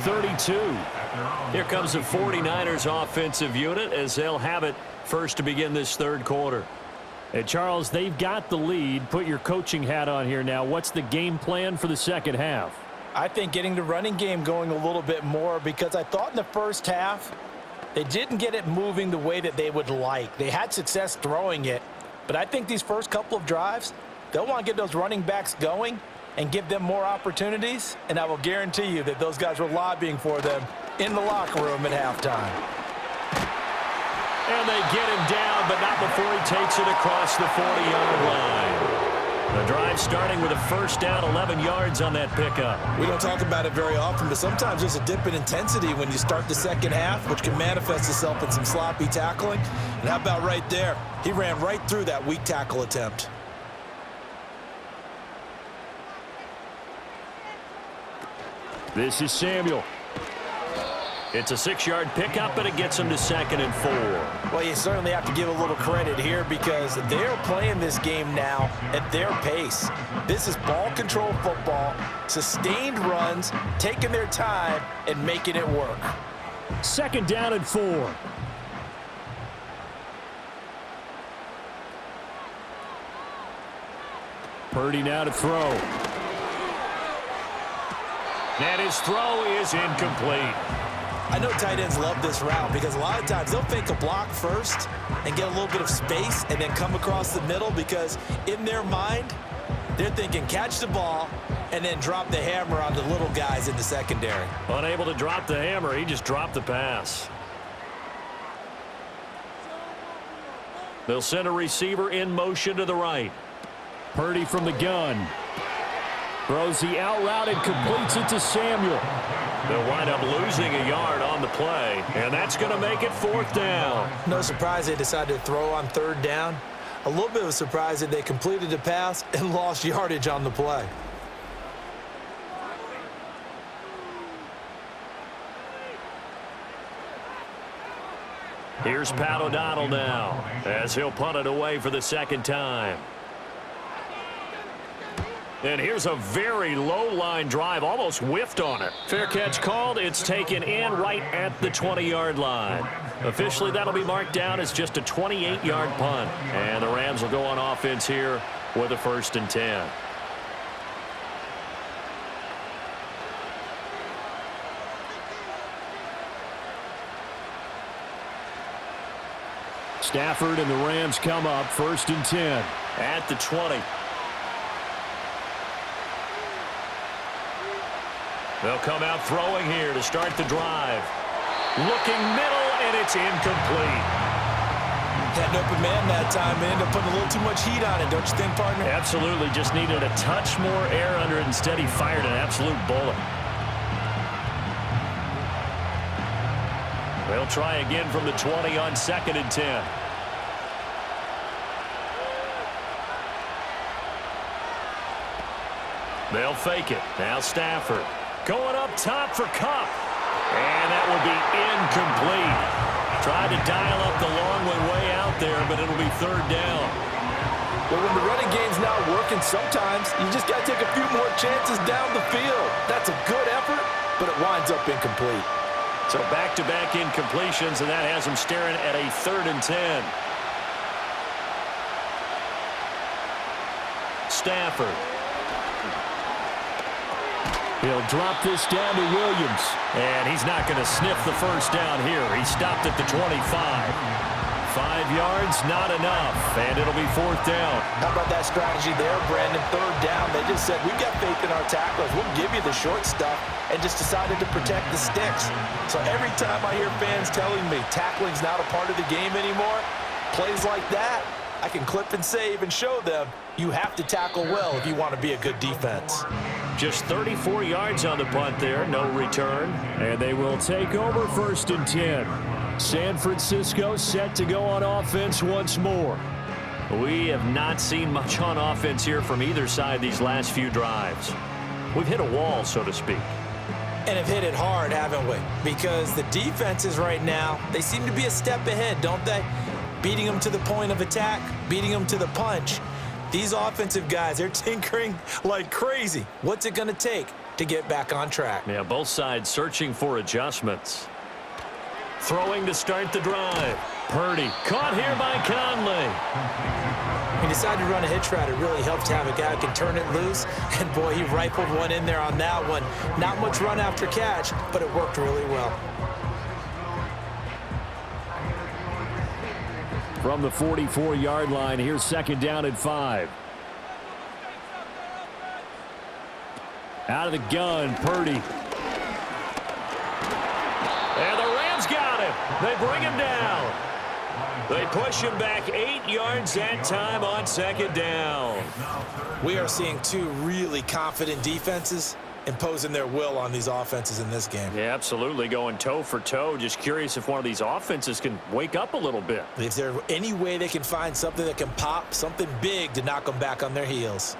32. Here comes the 49ers offensive unit as they'll have it first to begin this third quarter. Hey, Charles, they've got the lead. Put your coaching hat on here now. What's the game plan for the second half? I think getting the running game going a little bit more, because I thought in the first half they didn't get it moving the way that they would like. They had success throwing it, but I think these first couple of drives, they'll want to get those running backs going and give them more opportunities, and I will guarantee you that those guys were lobbying for them in the locker room at halftime. And they get him down, but not before he takes it across the 40-yard line. The drive starting with a first down, 11 yards on that pickup. We don't talk about it very often, but sometimes there's a dip in intensity when you start the second half, which can manifest itself in some sloppy tackling. And how about right there? He ran right through that weak tackle attempt. This is Samuel. It's a 6-yard pickup, and it gets him to 2nd and 4. Well, you certainly have to give a little credit here because they're playing this game now at their pace. This is ball control football, sustained runs, taking their time, and making it work. 2nd down and 4. Purdy now to throw. And his throw is incomplete. I know tight ends love this route because a lot of times they'll fake a block first and get a little bit of space and then come across the middle because in their mind, they're thinking catch the ball and then drop the hammer on the little guys in the secondary. Unable to drop the hammer, he just dropped the pass. They'll send a receiver in motion to the right. Purdy from the gun. Throws the out route and completes it to Samuel. They'll wind up losing a yard on the play, and that's going to make it 4th down. No surprise they decided to throw on 3rd down. A little bit of a surprise that they completed the pass and lost yardage on the play. Here's Pat O'Donnell now as he'll punt it away for the 2nd time. And here's a very low-line drive, almost whiffed on it. Fair catch called. It's taken in right at the 20-yard line. Officially, that'll be marked down as just a 28-yard punt. And the Rams will go on offense here with a 1st and 10. Stafford and the Rams come up 1st and 10. At the 20. They'll come out throwing here to start the drive. Looking middle, and it's incomplete. Had an open man that time, and ended up putting a little too much heat on it, don't you think, partner? Absolutely. Just needed a touch more air under it. Instead, he fired an absolute bullet. They'll try again from the 20 on 2nd and 10. They'll fake it. Now Stafford. Going up top for Kupp. And that would be incomplete. Tried to dial up the long way out there, but it'll be 3rd down. Well, when the running game's not working, sometimes you just got to take a few more chances down the field. That's a good effort, but it winds up incomplete. So back-to-back incompletions, and that has him staring at a 3rd and 10. Stafford. He'll drop this down to Williams. And he's not going to sniff the 1st down here. He stopped at the 25. 5 yards, not enough, and it'll be 4th down. How about that strategy there, Brandon? 3rd down, they just said, we've got faith in our tacklers. We'll give you the short stuff, and just decided to protect the sticks. So every time I hear fans telling me tackling's not a part of the game anymore, plays like that, I can clip and save and show them you have to tackle well if you want to be a good defense. Just 34 yards on the punt there, no return. And they will take over 1st and 10. San Francisco set to go on offense once more. We have not seen much on offense here from either side these last few drives. We've hit a wall, so to speak. And have hit it hard, haven't we? Because the defenses right now, they seem to be a step ahead, don't they? Beating them to the point of attack, beating them to the punch. These offensive guys, they're tinkering like crazy. What's it going to take to get back on track. Yeah, both sides searching for adjustments. Throwing to start the drive. Purdy caught here by Conley. He decided to run a hitch route. It really helps to have a guy who can turn it loose. And, boy, he rifled one in there on that one. Not much run after catch, but it worked really well. From the 44-yard line, here's second down and 5. Out of the gun, Purdy. And the Rams got him. They bring him down. They push him back 8 yards that time on second down. We are seeing two really confident defenses imposing their will on these offenses in this game. Yeah, absolutely, going toe for toe. Just curious if one of these offenses can wake up a little bit. If there's any way they can find something that can pop, something big to knock them back on their heels.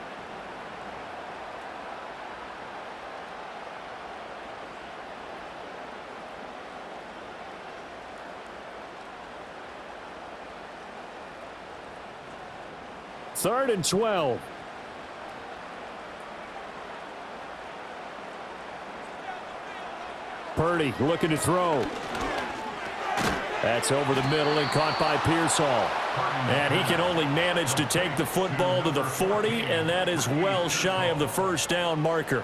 Third and 12. Purdy looking to throw. That's over the middle and caught by Pearsall. And he can only manage to take the football to the 40, and that is well shy of the first down marker.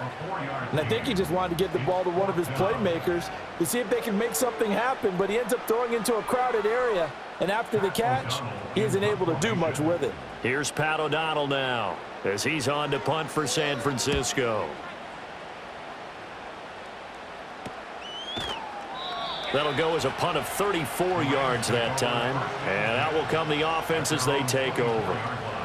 And I think he just wanted to get the ball to one of his playmakers to see if they can make something happen, but he ends up throwing into a crowded area. And after the catch, he isn't able to do much with it. Here's Pat O'Donnell now as he's on to punt for San Francisco. That'll go as a punt of 34 yards that time. And out will come the offense as they take over.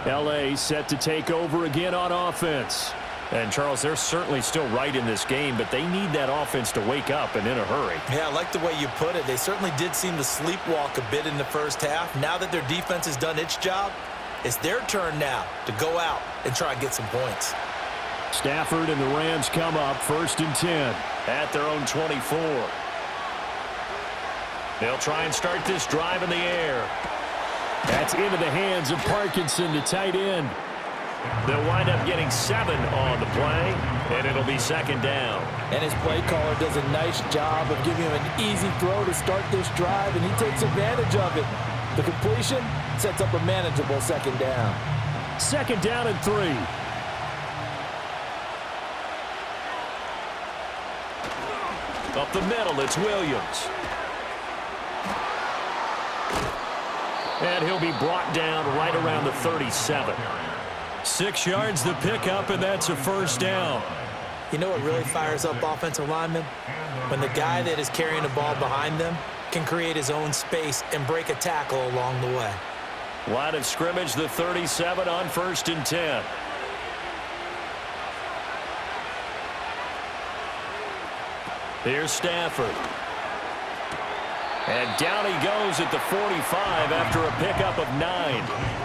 L.A. set to take over again on offense. And, Charles, they're certainly still right in this game, but they need that offense to wake up and in a hurry. Yeah, I like the way you put it. They certainly did seem to sleepwalk a bit in the first half. Now that their defense has done its job, it's their turn now to go out and try and get some points. Stafford and the Rams come up first and 10. At their own 24. They'll try and start this drive in the air. That's into the hands of Parkinson, the tight end. They'll wind up getting 7 on the play, and it'll be second down. And his play caller does a nice job of giving him an easy throw to start this drive, and he takes advantage of it. The completion sets up a manageable second down. Second down and 3. Up the middle, it's Williams. And he'll be brought down right around the 37. 6 yards the pickup, and that's a first down. You know what really fires up offensive linemen? When the guy that is carrying the ball behind them can create his own space and break a tackle along the way. Line of scrimmage, the 37 on first and 10. Here's Stafford. And down he goes at the 45 after a pickup of 9.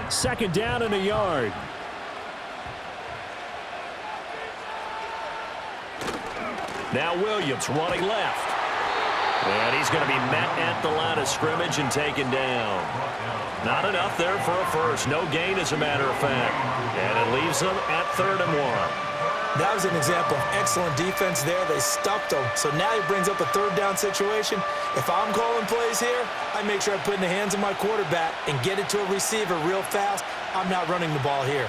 Second down and a yard. Now Williams running left. And he's going to be met at the line of scrimmage and taken down. Not enough there for a first. No gain, as a matter of fact. And it leaves them at 3rd and 1. That was an example of excellent defense there. They stuffed him. So now he brings up a 3rd down situation. If I'm calling plays here, I make sure I put it in the hands of my quarterback and get it to a receiver real fast. I'm not running the ball here.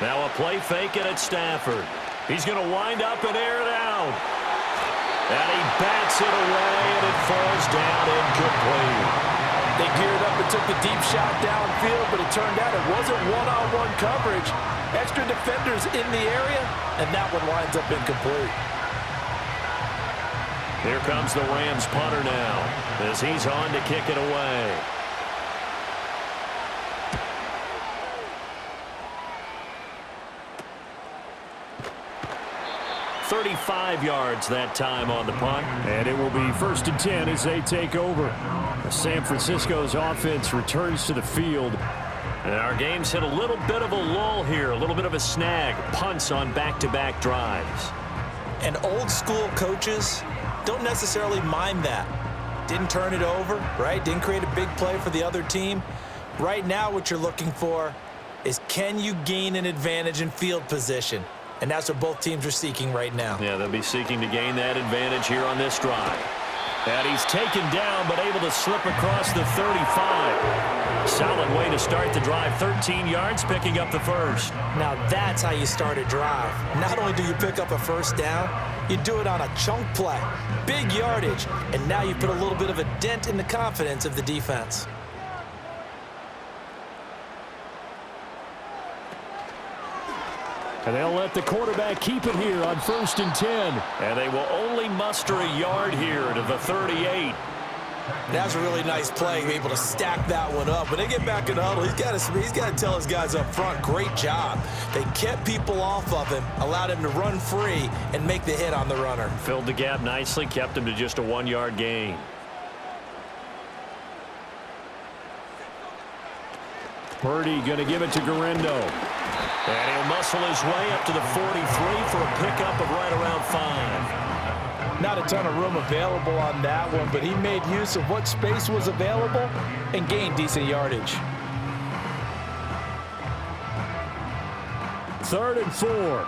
Now a play fake, and it's Stafford. He's going to wind up and air it out. And he bats it away, and it falls down incomplete. They geared up and took the deep shot downfield, but it turned out it wasn't one-on-one coverage. Extra defenders in the area, and that one winds up incomplete. Here comes the Rams punter now, as he's on to kick it away. 35 yards that time on the punt. And it will be 1st and 10 as they take over. San Francisco's offense returns to the field. And our game's hit a little bit of a lull here, a little bit of a snag. Punts on back-to-back drives. And old-school coaches don't necessarily mind that. Didn't turn it over, right? Didn't create a big play for the other team. Right now what you're looking for is, can you gain an advantage in field position? And that's what both teams are seeking right now. Yeah, they'll be seeking to gain that advantage here on this drive. And he's taken down, but able to slip across the 35. Solid way to start the drive. 13 yards, picking up the first. Now that's how you start a drive. Not only do you pick up a 1st down, you do it on a chunk play. Big yardage. And now you put a little bit of a dent in the confidence of the defense. And they'll let the quarterback keep it here on 1st and 10. And they will only muster a yard here to the 38. That's a really nice play, able to stack that one up. When they get back in the huddle, he's got to tell his guys up front, great job. They kept people off of him, allowed him to run free and make the hit on the runner. Filled the gap nicely, kept him to just a 1-yard gain. Purdy going to give it to Garendo. And he'll muscle his way up to the 43 for a pickup of right around 5. Not a ton of room available on that one, but he made use of what space was available and gained decent yardage. 3rd and 4.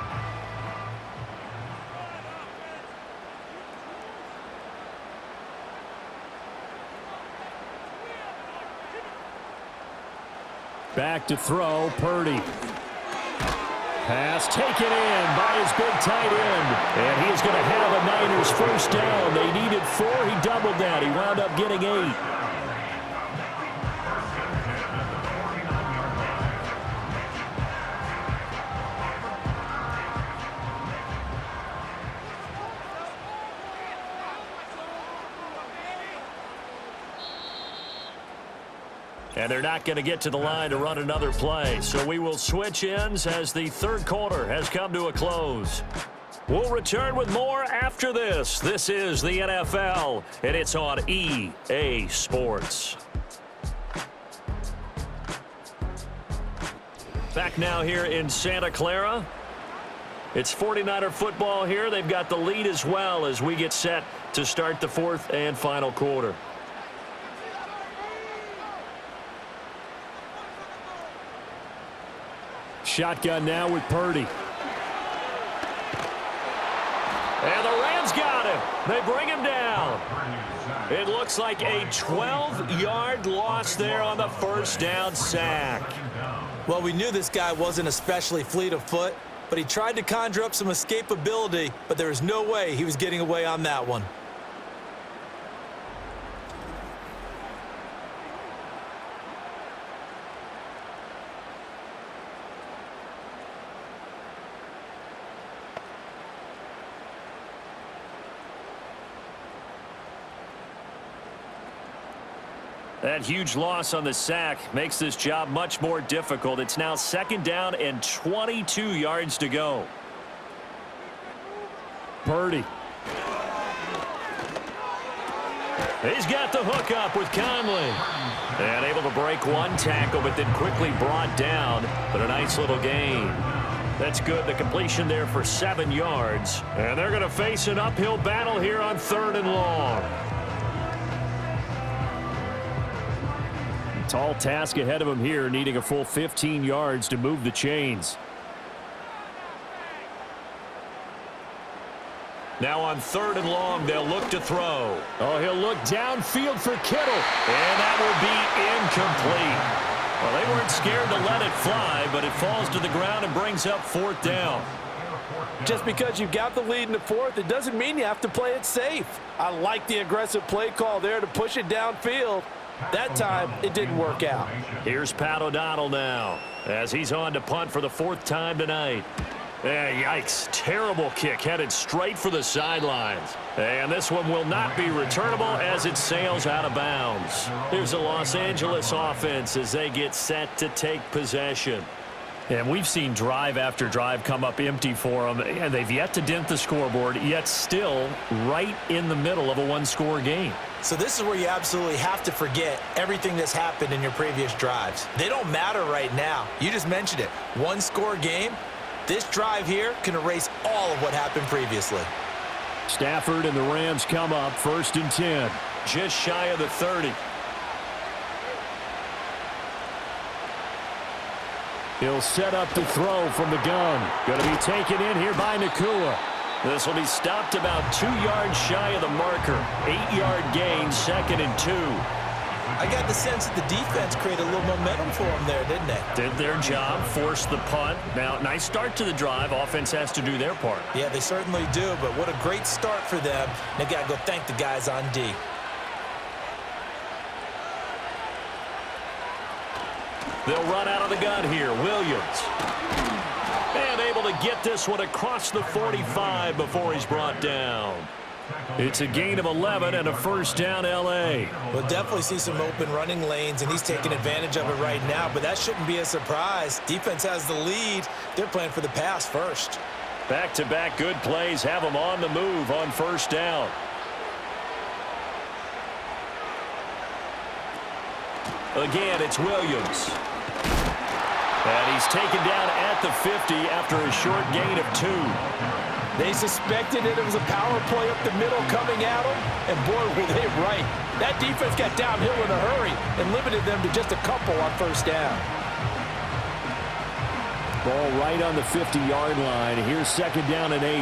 Back to throw, Purdy. Pass taken in by his big tight end. And he's going to have a Niners 1st down. They needed 4. He doubled that. He wound up getting 8. And they're not going to get to the line to run another play. So we will switch ends as the 3rd quarter has come to a close. We'll return with more after this. This is the NFL, and it's on EA Sports. Back now here in Santa Clara. It's 49er football here. They've got the lead as well as we get set to start the 4th and final quarter. Shotgun now with Purdy. And the Rams got him. They bring him down. It looks like a 12-yard loss there on the 1st down sack. Well, we knew this guy wasn't especially fleet of foot, but he tried to conjure up some escapability, but there was no way he was getting away on that one. That huge loss on the sack makes this job much more difficult. It's now 2nd down and 22 yards to go. Purdy. He's got the hook up with Conley. And able to break one tackle, but then quickly brought down. But a nice little gain. That's good. The completion there for 7 yards. And they're going to face an uphill battle here on 3rd and long. Tall task ahead of him here, needing a full 15 yards to move the chains. Now on 3rd and long, they'll look to throw. Oh, he'll look downfield for Kittle. And that will be incomplete. Well, they weren't scared to let it fly, but it falls to the ground and brings up 4th down. Just because you've got the lead in the 4th, it doesn't mean you have to play it safe. I like the aggressive play call there to push it downfield. That time, it didn't work out. Here's Pat O'Donnell now as he's on to punt for the 4th time tonight. Yikes. Terrible kick headed straight for the sidelines. And this one will not be returnable as it sails out of bounds. Here's the Los Angeles offense as they get set to take possession. And we've seen drive after drive come up empty for them, and they've yet to dent the scoreboard, yet still right in the middle of a one-score game. So this is where you absolutely have to forget everything that's happened in your previous drives. They don't matter right now. You just mentioned it. One-score game. This drive here can erase all of what happened previously. Stafford and the Rams come up 1st and 10. Just shy of the 30. He'll set up to throw from the gun. Going to be taken in here by Nakua. This will be stopped about 2 yards shy of the marker. 8-yard gain, 2nd and 2. I got the sense that the defense created a little momentum for them there, didn't they? Did their job, forced the punt. Now, nice start to the drive. Offense has to do their part. Yeah, they certainly do, but what a great start for them. They got to go thank the guys on D. They'll run out of the gun here. Williams. And able to get this one across the 45 before he's brought down. It's a gain of 11 and a 1st down, L.A. We'll definitely see some open running lanes, and he's taking advantage of it right now, but that shouldn't be a surprise. Defense has the lead. They're playing for the pass first. Back-to-back good plays have them on the move on 1st down. Again, it's Williams. And he's taken down at the 50 after a short gain of 2. They suspected it was a power play up the middle coming at them, and boy, were they right. That defense got downhill in a hurry and limited them to just a couple on 1st down. Ball right on the 50-yard line. Here's 2nd down and 8.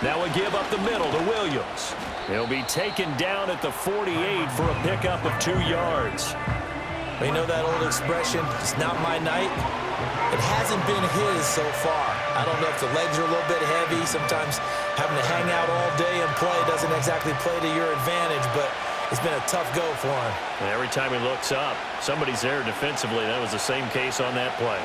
Now we give up the middle to Williams. He'll be taken down at the 48 for a pickup of 2 yards. You know that old expression, it's not my night? It hasn't been his so far. I don't know if the legs are a little bit heavy. Sometimes having to hang out all day and play doesn't exactly play to your advantage, but it's been a tough go for him. And every time he looks up, somebody's there defensively. That was the same case on that play.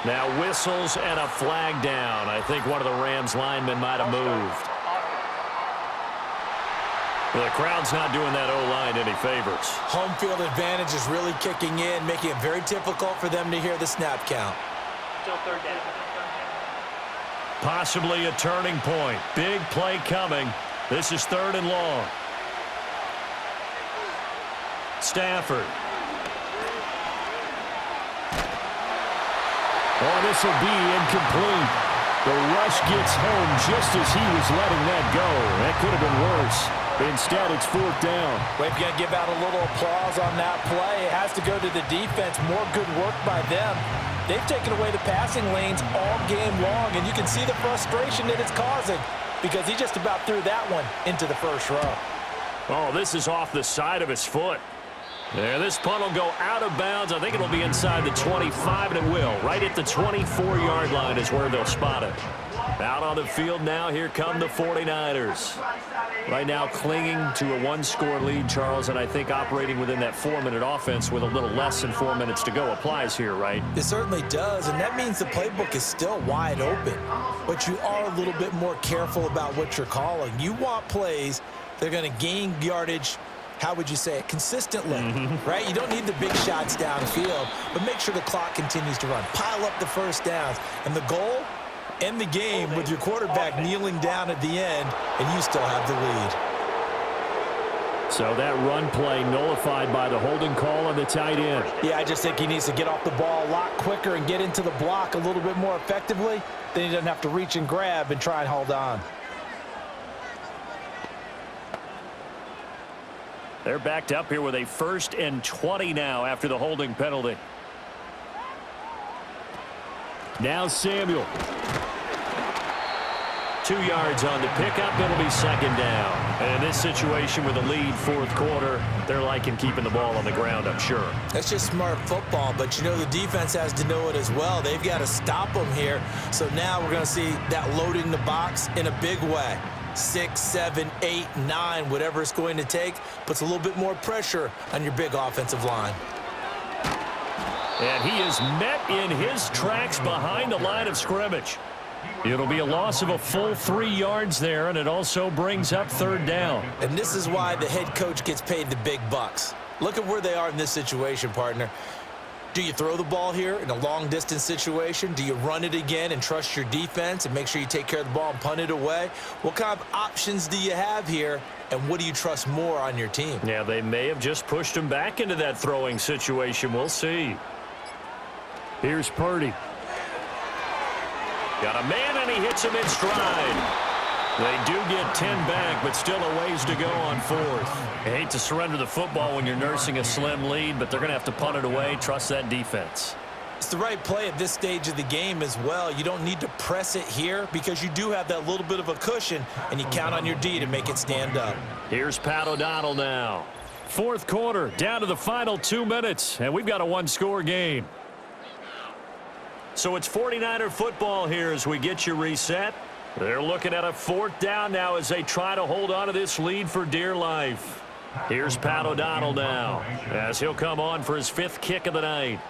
Now whistles and a flag down. I think one of the Rams linemen might have moved. The crowd's not doing that O-line any favors. Home field advantage is really kicking in, making it very difficult for them to hear the snap count. Still 3rd down. Possibly a turning point. Big play coming. This is 3rd and long. Stafford. Oh, this will be incomplete. The rush gets home just as he was letting that go. That could have been worse. Instead, it's 4th down. We've got to give out a little applause on that play. It has to go to the defense. More good work by them. They've taken away the passing lanes all game long, and you can see the frustration that it's causing because he just about threw that one into the 1st row. Oh, this is off the side of his foot. There, this punt will go out of bounds. I think it'll be inside the 25, and it will. Right at the 24-yard line is where they'll spot it. Out on the field now, here come the 49ers. Right now clinging to a 1-score lead, Charles, and I think operating within that 4-minute offense with a little less than 4 minutes to go applies here, right? It certainly does, and that means the playbook is still wide open. But you are a little bit more careful about what you're calling. You want plays that are going to gain yardage, how would you say it, consistently, right? You don't need the big shots downfield, but make sure the clock continues to run. Pile up the 1st downs, and the goal, end the game with your quarterback kneeling down at the end, and you still have the lead. So that run play nullified by the holding call on the tight end. Yeah, I just think he needs to get off the ball a lot quicker and get into the block a little bit more effectively. Then he doesn't have to reach and grab and try and hold on. They're backed up here with a 1st and 20 now after the holding penalty. Now Samuel. 2 yards on the pickup. It'll be 2nd down. And in this situation with a lead 4th quarter, they're liking keeping the ball on the ground, I'm sure. That's just smart football, but you know the defense has to know it as well. They've got to stop them here. So now we're going to see that loading the box in a big way. 6, 7, 8, 9, whatever it's going to take, puts a little bit more pressure on your big offensive line. And he is met in his tracks behind the line of scrimmage. It'll be a loss of a full 3 yards there, and it also brings up 3rd down. And this is why the head coach gets paid the big bucks. Look at where they are in this situation, partner. Do you throw the ball here in a long-distance situation? Do you run it again and trust your defense and make sure you take care of the ball and punt it away? What kind of options do you have here, and what do you trust more on your team? Yeah, they may have just pushed him back into that throwing situation. We'll see. Here's Purdy. Got a man, and he hits him in stride. They do get 10 back, but still a ways to go on 4th. I hate to surrender the football when you're nursing a slim lead, but they're going to have to punt it away. Trust that defense. It's the right play at this stage of the game as well. You don't need to press it here because you do have that little bit of a cushion, and you count on your D to make it stand up. Here's Pat O'Donnell now. 4th quarter, down to the final 2 minutes, and we've got a 1-score game. So it's 49er football here as we get you reset. They're looking at a 4th down now as they try to hold on to this lead for dear life. Here's Pat O'Donnell now as he'll come on for his 5th kick of the night.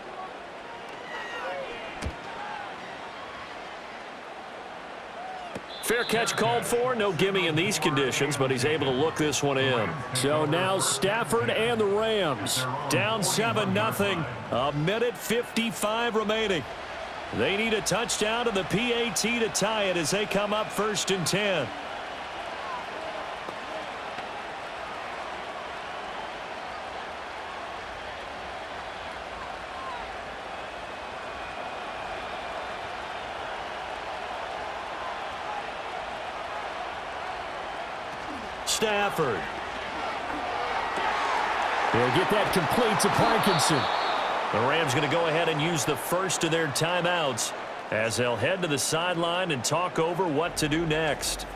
Fair catch called for. No gimme in these conditions, but he's able to look this one in. So now Stafford and the Rams Down 7-0. A minute 55 remaining. They need a touchdown to the PAT to tie it as they come up 1st and 10. Stafford. They'll get that complete to Parkinson. The Rams going to go ahead and use the first of their timeouts as they'll head to the sideline and talk over what to do next.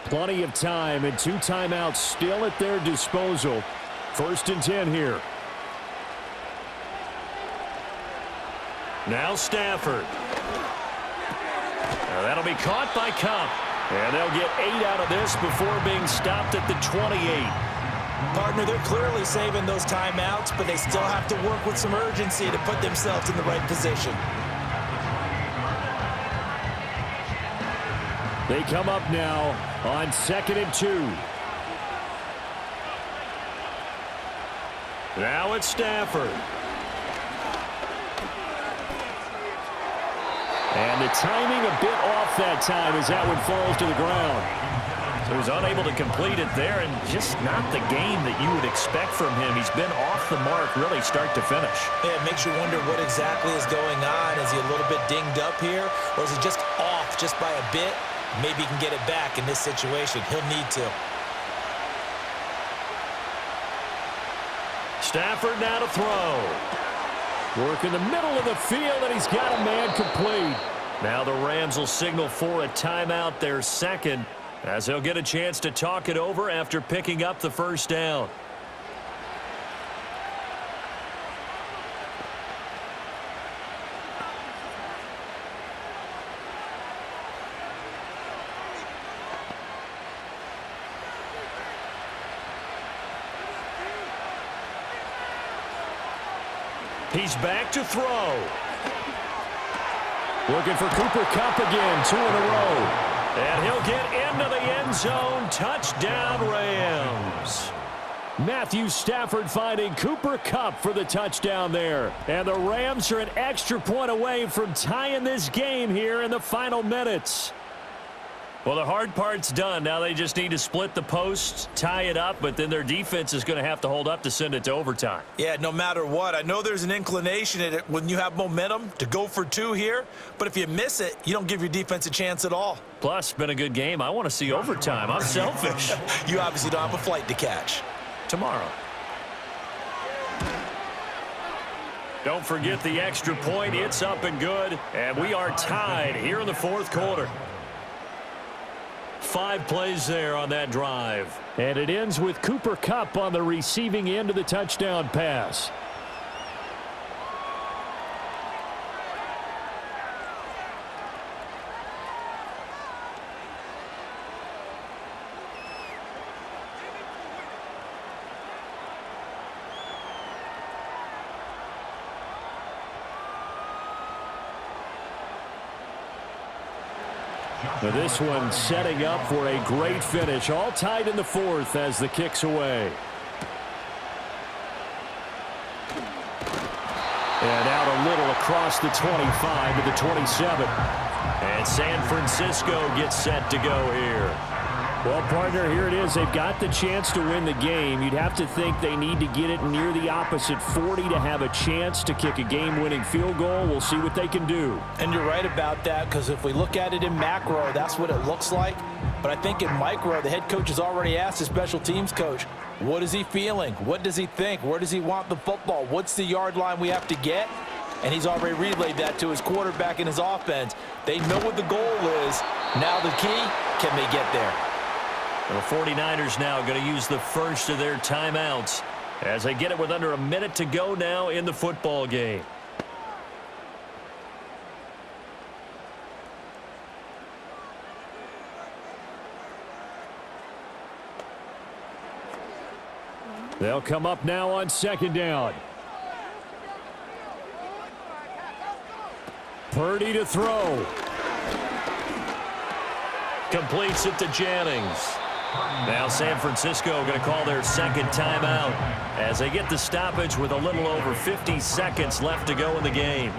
Plenty of time and 2 timeouts still at their disposal. 1st and 10 here. Now Stafford. Now that'll be caught by Cup. And they'll get 8 out of this before being stopped at the 28. Partner, they're clearly saving those timeouts, but they still have to work with some urgency to put themselves in the right position. They come up now on 2nd and 2. Now it's Stafford. And the timing a bit off that time as that one falls to the ground. So he's unable to complete it there, and just not the game that you would expect from him. He's been off the mark really start to finish. Yeah, it makes you wonder what exactly is going on. Is he a little bit dinged up here, or is he just off just by a bit? Maybe he can get it back in this situation. He'll need to. Stafford now to throw. Work in the middle of the field, and he's got a man complete. Now the Rams will signal for a timeout, their 2nd, as they'll get a chance to talk it over after picking up the 1st down. He's back to throw. Looking for Cooper Kupp again, 2 in a row. And he'll get into the end zone. Touchdown, Rams. Matthew Stafford finding Cooper Kupp for the touchdown there. And the Rams are an extra point away from tying this game here in the final minutes. Well, the hard part's done. Now they just need to split the post, tie it up, but then their defense is going to have to hold up to send it to overtime. Yeah, no matter what. I know there's an inclination in it when you have momentum to go for 2 here, but if you miss it, you don't give your defense a chance at all. Plus, been a good game. I want to see overtime. I'm selfish. You obviously don't have a flight to catch. Tomorrow. Don't forget the extra point. It's up and good, and we are tied here in the 4th quarter. 5 plays there on that drive. And it ends with Cooper Kupp on the receiving end of the touchdown pass. Now this one setting up for a great finish. All tied in the 4th as the kick's away. And out a little across the 25 to the 27. And San Francisco gets set to go here. Well, partner, here it is. They've got the chance to win the game. You'd have to think they need to get it near the opposite 40 to have a chance to kick a game-winning field goal. We'll see what they can do. And you're right about that, because if we look at it in macro, that's what it looks like. But I think in micro, the head coach has already asked the special teams coach, what is he feeling? What does he think? Where does he want the football? What's the yard line we have to get? And he's already relayed that to his quarterback and his offense. They know what the goal is. Now the key, can they get there? The 49ers now going to use the first of their timeouts as they get it with under a minute to go now in the football game. They'll come up now on 2nd down. Purdy to throw. Completes it to Jennings. Now San Francisco going to call their 2nd timeout as they get the stoppage with a little over 50 seconds left to go in the game.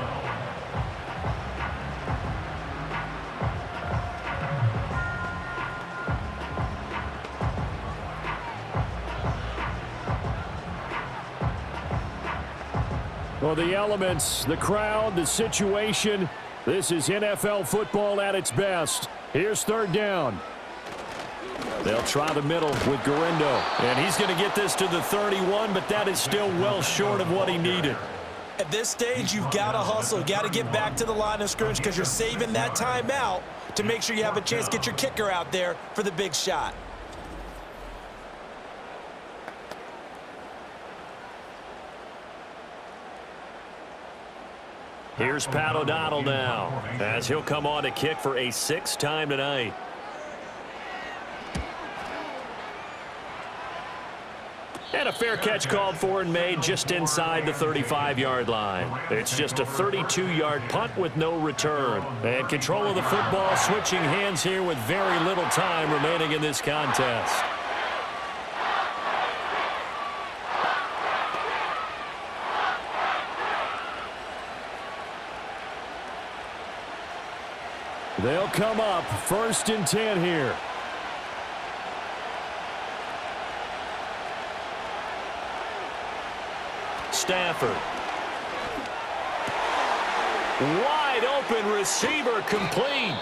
Well, the elements, the crowd, the situation, this is NFL football at its best. Here's 3rd down. They'll try the middle with Garindo. And he's going to get this to the 31, but that is still well short of what he needed. At this stage, you've got to hustle. Got to get back to the line of scrimmage because you're saving that timeout to make sure you have a chance to get your kicker out there for the big shot. Here's Pat O'Donnell now as he'll come on to kick for a 6th time tonight. And a fair catch called for and made just inside the 35-yard line. It's just a 32-yard punt with no return. And control of the football switching hands here with very little time remaining in this contest. They'll come up 1st and 10 here. Stafford. Wide open receiver complete.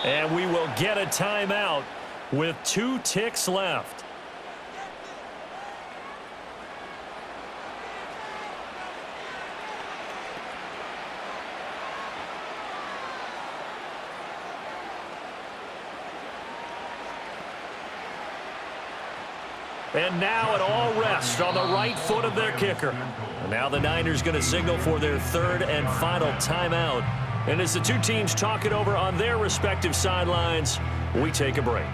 And we will get a timeout with 2 ticks left. And now it all rests on the right foot of their kicker. And now the Niners going to signal for their 3rd and final timeout. And as the 2 teams talk it over on their respective sidelines, we take a break.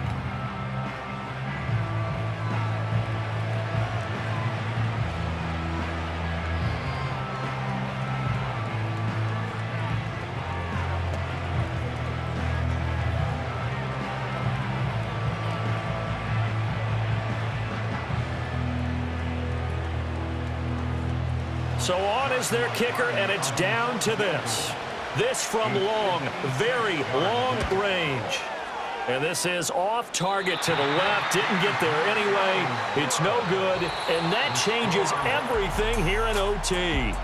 So on is their kicker, and it's down to this. This from long, very long range. And this is off target to the left. Didn't get there anyway. It's no good, and that changes everything here in OT.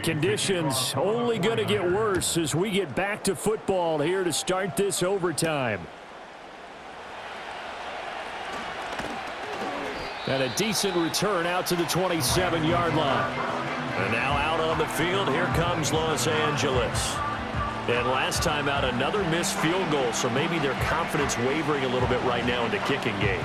Conditions only going to get worse as we get back to football here to start this overtime. And a decent return out to the 27-yard line. And now out on the field, here comes Los Angeles. And last time out, another missed field goal, so maybe their confidence wavering a little bit right now in the kicking game.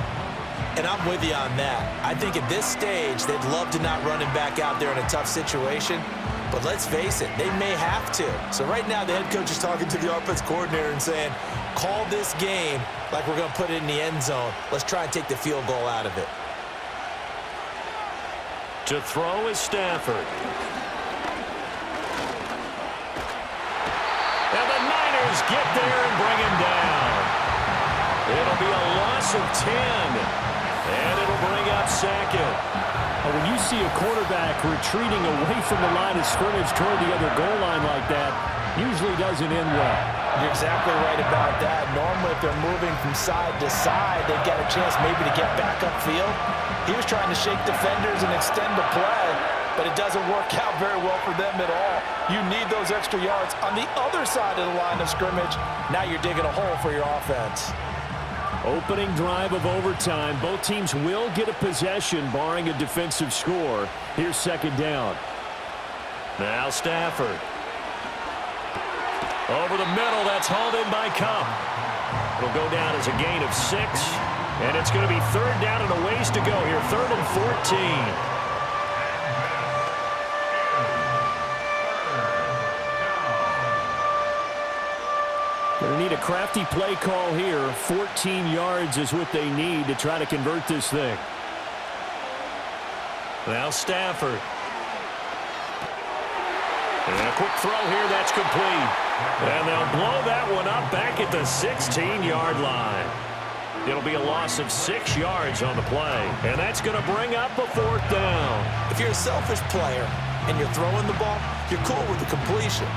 And I'm with you on that. I think at this stage, they'd love to not run him back out there in a tough situation. But let's face it, they may have to. So right now, the head coach is talking to the offense coordinator and saying, call this game like we're going to put it in the end zone. Let's try and take the field goal out of it. To throw is Stafford. And the Niners get there and bring him down. It'll be a loss of 10. And it'll bring up second. When you see a quarterback retreating away from the line of scrimmage toward the other goal line like that, usually doesn't end well. You're exactly right about that. Normally, if they're moving from side to side, they've got a chance maybe to get back upfield. He was trying to shake defenders and extend the play, but it doesn't work out very well for them at all. You need those extra yards on the other side of the line of scrimmage. Now you're digging a hole for your offense. Opening drive of overtime. Both teams will get a possession, barring a defensive score. Here's second down. Now Stafford. Over the middle, that's hauled in by Cup. It'll go down as a gain of 6, and it's going to be third down and a ways to go here. 3rd and 14. Going to need a crafty play call here. 14 yards is what they need to try to convert this thing. Now Stafford. And a quick throw here, that's complete. And they'll blow that one up back at the 16-yard line. It'll be a loss of 6 yards on the play. And that's going to bring up a 4th down. If you're a selfish player and you're throwing the ball, you're cool with the completion.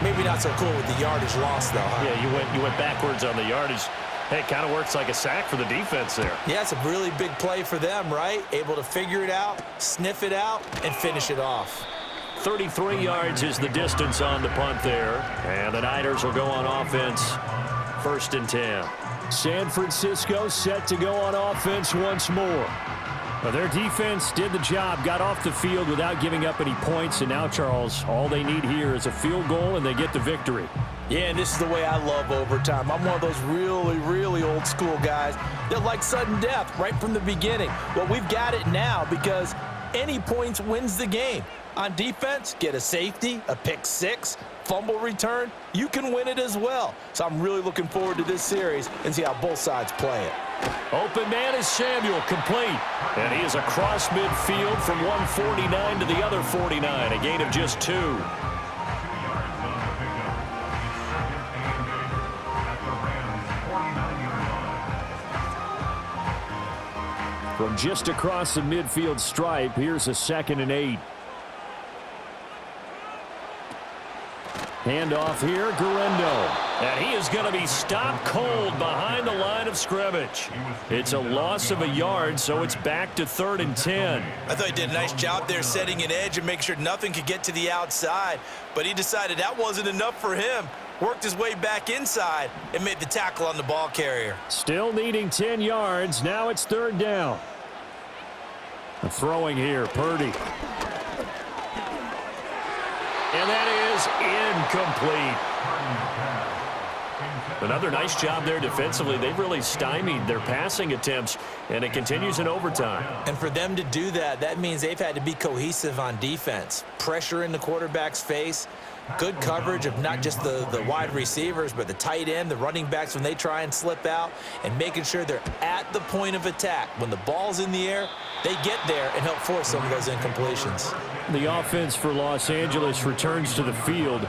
Maybe not so cool with the yardage loss, though, huh? Yeah, you went backwards on the yardage. Hey, it kind of works like a sack for the defense there. Yeah, it's a really big play for them, right? Able to figure it out, sniff it out, and finish it off. 33 yards is the distance on the punt there. And the Niners will go on offense. 1st and 10. San Francisco set to go on offense once more. Well, their defense did the job, got off the field without giving up any points, and now, Charles, all they need here is a field goal, and they get the victory. Yeah, and this is the way I love overtime. I'm one of those really, really old school guys that like sudden death right from the beginning. Well, we've got it now because any points wins the game. On defense, get a safety, a pick 6, fumble return, you can win it as well. So I'm really looking forward to this series and see how both sides play it. Open man is Samuel, complete. And he is across midfield from 149 to the other 49, a gain of just 2. From just across the midfield stripe, here's a 2nd and 8. Handoff here, Guerrero. And he is going to be stopped cold behind the line of scrimmage. It's a loss of a yard, so it's back to 3rd and 10. I thought he did a nice job there setting an edge and make sure nothing could get to the outside. But he decided that wasn't enough for him. worked his way back inside, and made the tackle on the ball carrier. Still needing 10 yards. Now it's third down. Throwing here, Purdy. And that is incomplete. Another nice job there defensively. They've really stymied their passing attempts, and it continues in overtime. And for them to do that, that means they've had to be cohesive on defense. Pressure in the quarterback's face, good coverage of not just the wide receivers, but the tight end, the running backs when they try and slip out, and making sure they're at the point of attack. When the ball's in the air, they get there and help force some of those incompletions. The offense for Los Angeles returns to the field.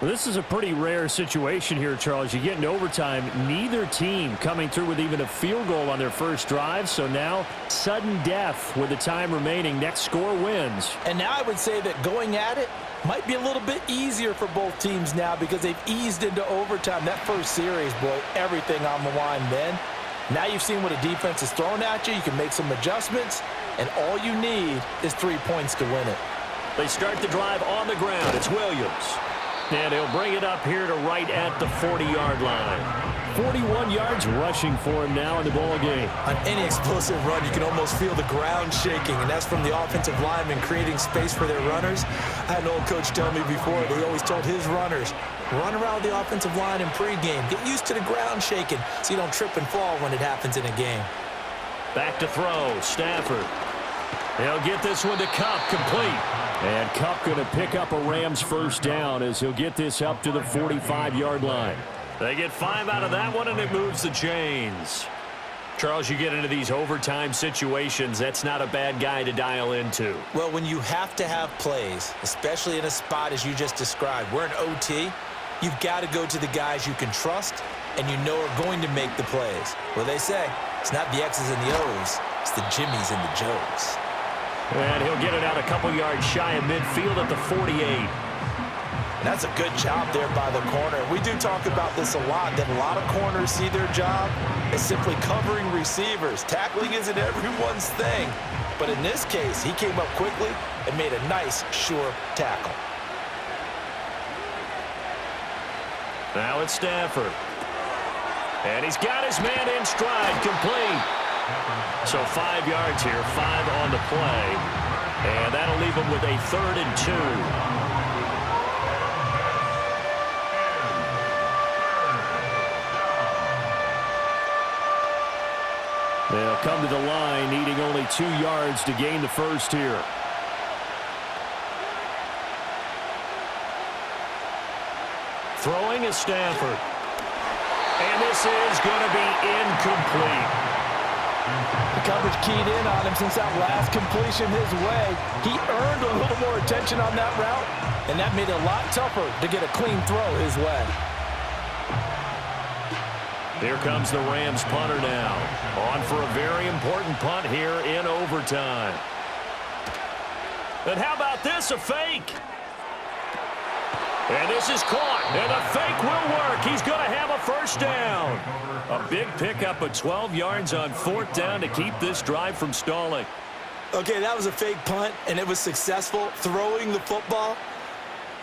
Well, this is a pretty rare situation here, Charles. You get into overtime, neither team coming through with even a field goal on their first drive, so now sudden death with the time remaining. Next score wins. And now I would say that going at it might be a little bit easier for both teams now because they've eased into overtime. That first series, boy, everything on the line then. Now you've seen what a defense is throwing at you. You can make some adjustments, and all you need is 3 points to win it. They start the drive on the ground. It's Williams. And he'll bring it up here to right at the 40-yard line. 41 yards rushing for him now in the ball game. On any explosive run, you can almost feel the ground shaking, and that's from the offensive linemen creating space for their runners. I had an old coach tell me before, they always told his runners, run around the offensive line in pregame. Get used to the ground shaking so you don't trip and fall when it happens in a game. Back to throw, Stafford. He'll get this one to Cup, complete. And Cup going to pick up a Rams first down as he'll get this up to the 45-yard line. They get 5 out of that one, and it moves the chains. Charles, you get into these overtime situations, that's not a bad guy to dial into. Well, when you have to have plays, especially in a spot as you just described, we're in OT, you've got to go to the guys you can trust and you know are going to make the plays. Well, they say it's not the X's and the O's, it's the Jimmies and the Joes. And he'll get it out a couple yards shy of midfield at the 48. And that's a good job there by the corner. We do talk about this a lot, that a lot of corners see their job as simply covering receivers. Tackling isn't everyone's thing. But in this case, he came up quickly and made a nice, sure tackle. Now it's Stafford. And he's got his man in stride, complete. So 5 yards here, 5 on the play. And that'll leave him with a 3rd and 2. They'll come to the line, needing only 2 yards to gain the first here. Throwing is Stafford. And this is going to be incomplete. The coverage keyed in on him since that last completion his way. He earned a little more attention on that route, and that made it a lot tougher to get a clean throw his way. Here comes the Rams punter now. On for a very important punt here in overtime. And how about this, a fake? And this is caught, and the fake will work. He's going to have a first down. A big pickup of 12 yards on 4th down to keep this drive from stalling. Okay, that was a fake punt, and it was successful throwing the football.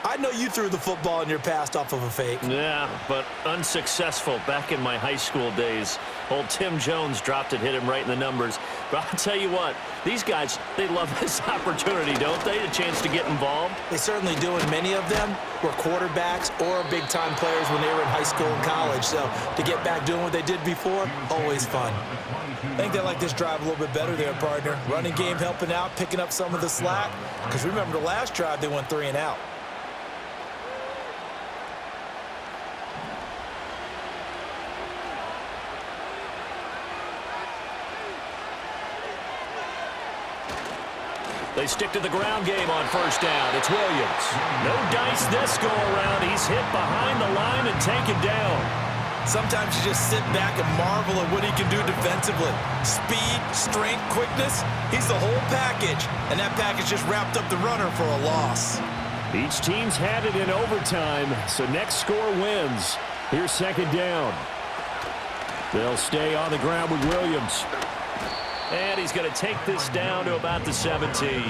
I know you threw the football in your past off of a fake. Yeah, but unsuccessful back in my high school days. Old Tim Jones dropped it, hit him right in the numbers. But I'll tell you what, these guys, they love this opportunity, don't they? A chance to get involved. They certainly do, and many of them were quarterbacks or big-time players when they were in high school and college. So to get back doing what they did before, always fun. I think they like this drive a little bit better there, partner. Running game helping out, picking up some of the slack. Because remember the last drive, they went 3 and out. They stick to the ground game on first down. It's Williams. No dice this go around. He's hit behind the line and taken down. Sometimes you just sit back and marvel at what he can do defensively. Speed, strength, quickness. He's the whole package. And that package just wrapped up the runner for a loss. Each team's had it in overtime, so next score wins. Here's 2nd down. They'll stay on the ground with Williams. And he's going to take this down to about the 17.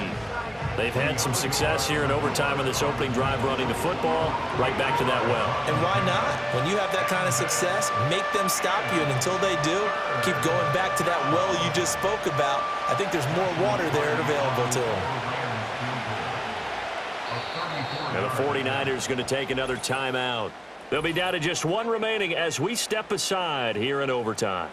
They've had some success here in overtime in this opening drive running the football right back to that well. And why not? When you have that kind of success, make them stop you. And until they do, keep going back to that well you just spoke about. I think there's more water there available to them. And the 49ers going to take another timeout. They'll be down to just one remaining as we step aside here in overtime.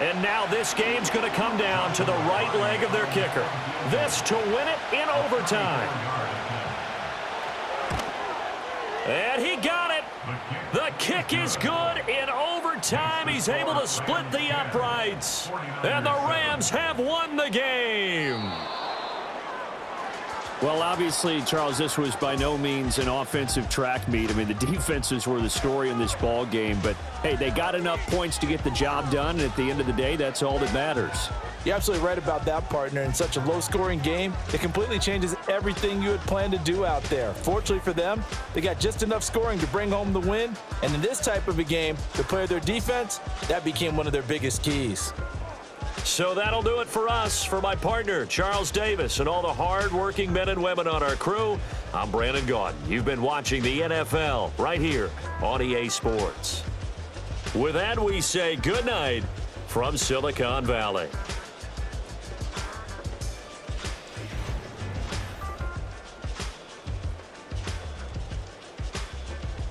And now this game's going to come down to the right leg of their kicker. This to win it in overtime. And he got it. The kick is good in overtime. He's able to split the uprights. And the Rams have won the game. Well, obviously, Charles, this was by no means an offensive track meet. I mean, the defenses were the story in this ball game. But, hey, they got enough points to get the job done. And at the end of the day, that's all that matters. You're absolutely right about that, partner. In such a low-scoring game, it completely changes everything you had planned to do out there. Fortunately for them, they got just enough scoring to bring home the win. And in this type of a game, to play their defense, that became one of their biggest keys. So that'll do it for us. For my partner, Charles Davis, and all the hard-working men and women on our crew, I'm Brandon Gaudin. You've been watching the NFL right here on EA Sports. With that, we say good night from Silicon Valley.